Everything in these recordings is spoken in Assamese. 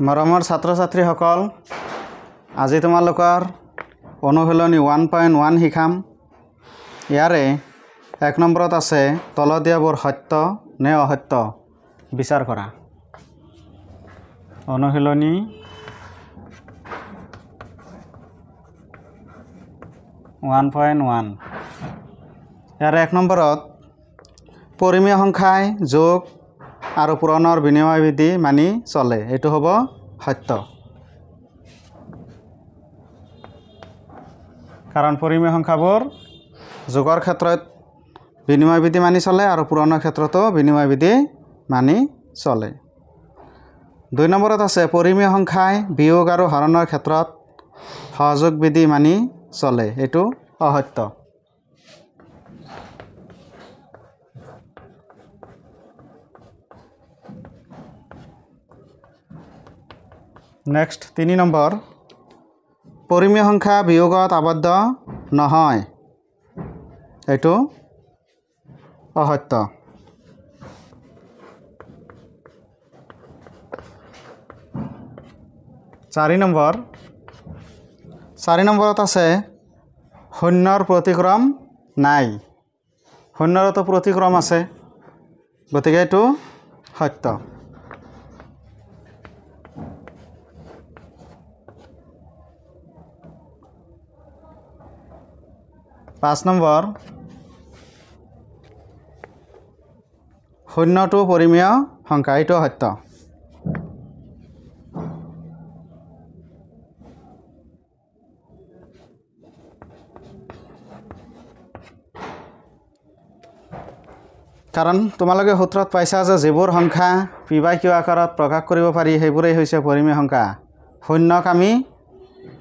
মৰমৰ ছাত্ৰ-ছাত্ৰীসকল, আজি তোমালোকৰ অনুশীলনী 1.1 শিকাম। ইয়াৰে 1 নম্বৰত আছে তলদিয়াবোৰ সত্য নে অসত্য বিচাৰ কৰা। অনুশীলনী 1.1 ইয়াৰে 1 নম্বৰত পৰিমেয় সংখ্যাই যোগ আৰু পূৰণৰ বিনিময় বিধি মানি চলে, এইটো হ'ব সত্য। কাৰণ পৰিমেয় সংখ্যাবোৰ যোগৰ ক্ষেত্ৰত বিনিময় বিধি মানি চলে আৰু পূৰণৰ ক্ষেত্ৰতো বিনিময় বিধি মানি চলে। 2 নম্বৰত আছে পৰিমেয় সংখ্যাই বিয়োগ আৰু হৰণৰ ক্ষেত্ৰত সহযোগ বিধি মানি চলে, এইটো অসত্য। নেক্সট 3 নম্বৰ, পৰিমেয় সংখ্যা বিয়োগত আবদ্ধ নহয়, এইটো অসত্য। 4 নম্বৰত আছে শূন্যৰ প্ৰতিক্ৰম নাই। শূন্যৰতো প্ৰতিক্ৰম আছে, গতিকে এইটো সত্য। 5 নম্বৰ, শূন্যটো পৰিমেয় সংখ্যা, এইটো সত্য। 'কাৰণ তোমালোকে সূত্ৰত পাইছা যে যিবোৰ সংখ্যা p/q আকাৰত প্ৰকাশ কৰিব পাৰি সেইবোৰেই হৈছে পৰিমেয় সংখ্যা। শূন্যক আমি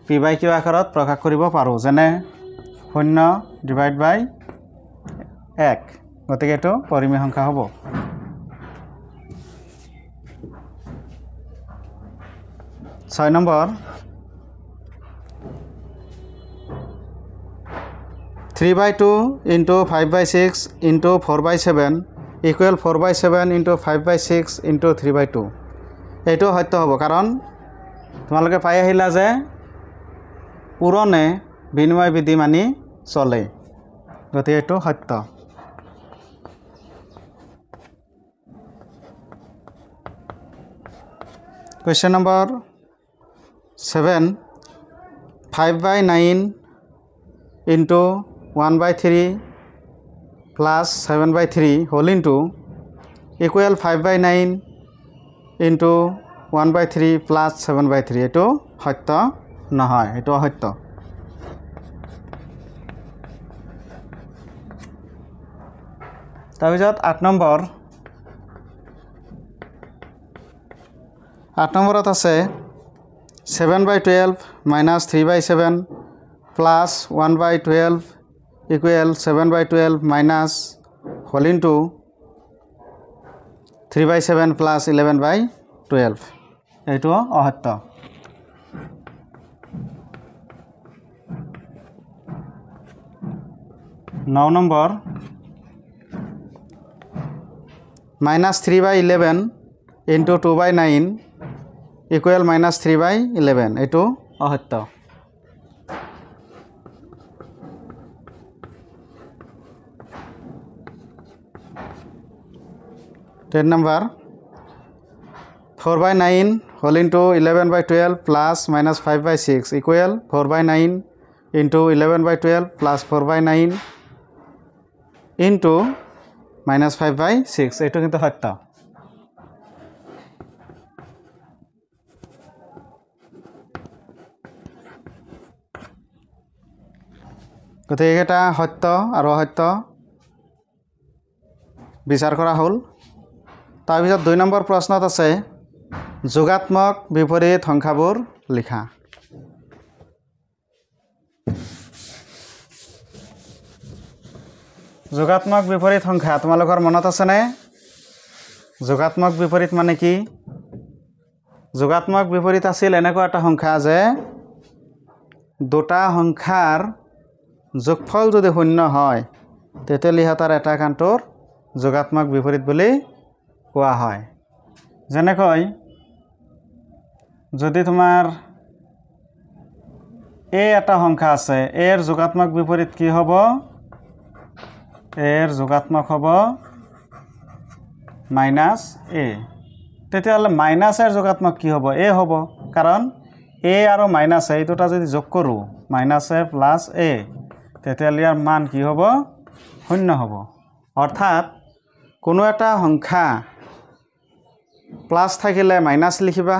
p/q আকাৰত প্ৰকাশ কৰিব পাৰোঁ, যেনে 0/1, গতিকে এইটো পৰিমেয় সংখ্যা হ'ব। 6 নম্বৰ, 3/2 × 5/6 × 4/7 = 4/7 × 5/6 × 3/2, এইটো সত্য হ'ব। কাৰণ তোমালোকে পাই আহিলা যে পূৰণে বিনিময় বিধি মানি চলে, গতিকে এইটো সত্য। Question number 7, 5/9 × 1/3 + 7/3 whole into equal 5/9 × 1/3 + 7/3, এইটো সত্য নহয়, এইটো অসত্য। তাৰপিছত 8 নম্বৰত আছে 7/12 - 3/7 + 1/12 = 7/12 - whole into 3/7 + 11/12, এইটো অসত্য। 9 নম্বৰ, -3/11 × 2/9 = -3/11, এইটো অসত্য। 10 নম্বৰ, 4/9 whole into 11/12 + -5/6 = 4/9 × 11/12 + 4/9 × -5/6, এইটো কিন্তু সত্য। গতিকে এইকেইটা সত্য আৰু অসত্য বিচাৰ কৰা হ'ল। তাৰপিছত 2 নম্বৰ প্ৰশ্নত আছে যোগাত্মক বিপৰীত সংখ্যাবোৰ লিখা। যোগাত্মক বিপৰীত সংখ্যা তোমালোকৰ মনত আছেনে? যোগাত্মক বিপৰীত মানে কি? যোগাত্মক বিপৰীত আছিল এনেকুৱা এটা সংখ্যা যে দুটা সংখ্যাৰ যোগফল যদি শূন্য হয় তেতিয়াহ'লে ইহঁতৰ এটা কাণ্টৰ যোগাত্মক বিপৰীত বুলি কোৱা হয়। যেনেকৈ যদি তোমাৰ a এটা সংখ্যা আছে a এর যোগাত্মক বিপরীত কি হ'ব a এর যোগাত্মক হ'ব -a তেতিয়াহ'লে মাইনাস এর যোগাত্মক কি হ'ব a হ'ব কাৰণ a আৰু মাইনাস a দুটা যদি যোগ কৰো -a প্লাস a তেতিয়াহ'লে ইয়াৰ মান কি হ'ব 0 হ'ব অৰ্থাৎ কোনো এটা সংখ্যা প্লাস থাকিলে মাইনাস লিখিবা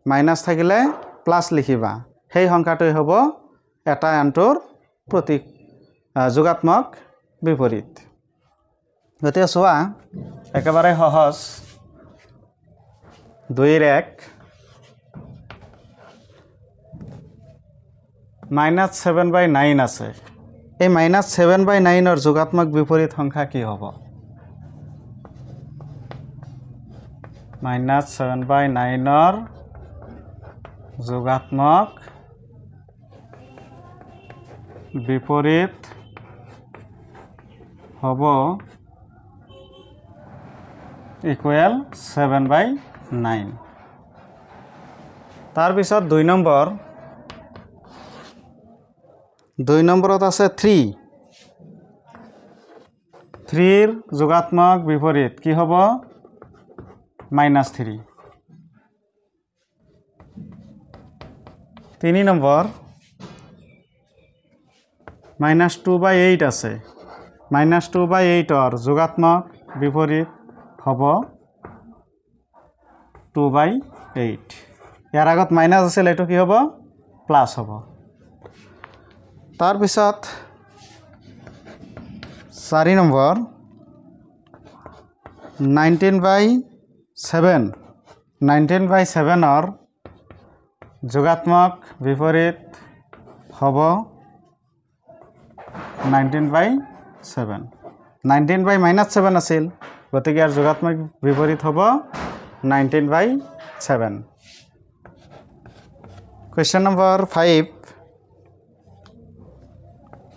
মাইনাস থাকিলে প্লাস লিখিবা সেই সংখ্যাটোই হ'ব এটা আনটোৰ প্ৰতীক যোগাত্মক বিপৰীত গতিকে চোৱা একেবাৰে সহজ 2 -7/9 আছে এই -7/9 এর যোগাত্মক বিপরীত সংখ্যা কি হ'ব -7/9 এর যোগাত্মক বিপরীত হ'ব ইকুয়াল 7/9 তার পিছত 2 নম্বৰত আছে 3 3 এৰ যোগাত্মক বিপৰীত কি হ'ব -3 3 নম্বৰ -2/8 আছে -2/8 এৰ যোগাত্মক বিপৰীত হ'ব 2/8 ইয়াৰ আগত মাইনাস আছিল এটো কি হ'ব প্লাস হ'ব তার পিছত 4 নম্বৰ 19/7 এৰ যোগাত্মক বিপৰীত হ'ব 19/7 19/-7 আছিল গতিকে ইয়াৰ যোগাত্মক বিপৰীত হ'ব 19/7 Question number 5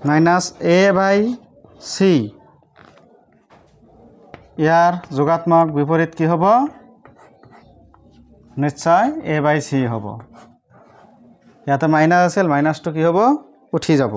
-a/c ইয়াৰ যোগাত্মক বিপরীত কি হ'ব নিশ্চয় a/c হ'ব ইয়াতে মাইনাস আছিল মাইনাসটো কি হ'ব উঠি যাব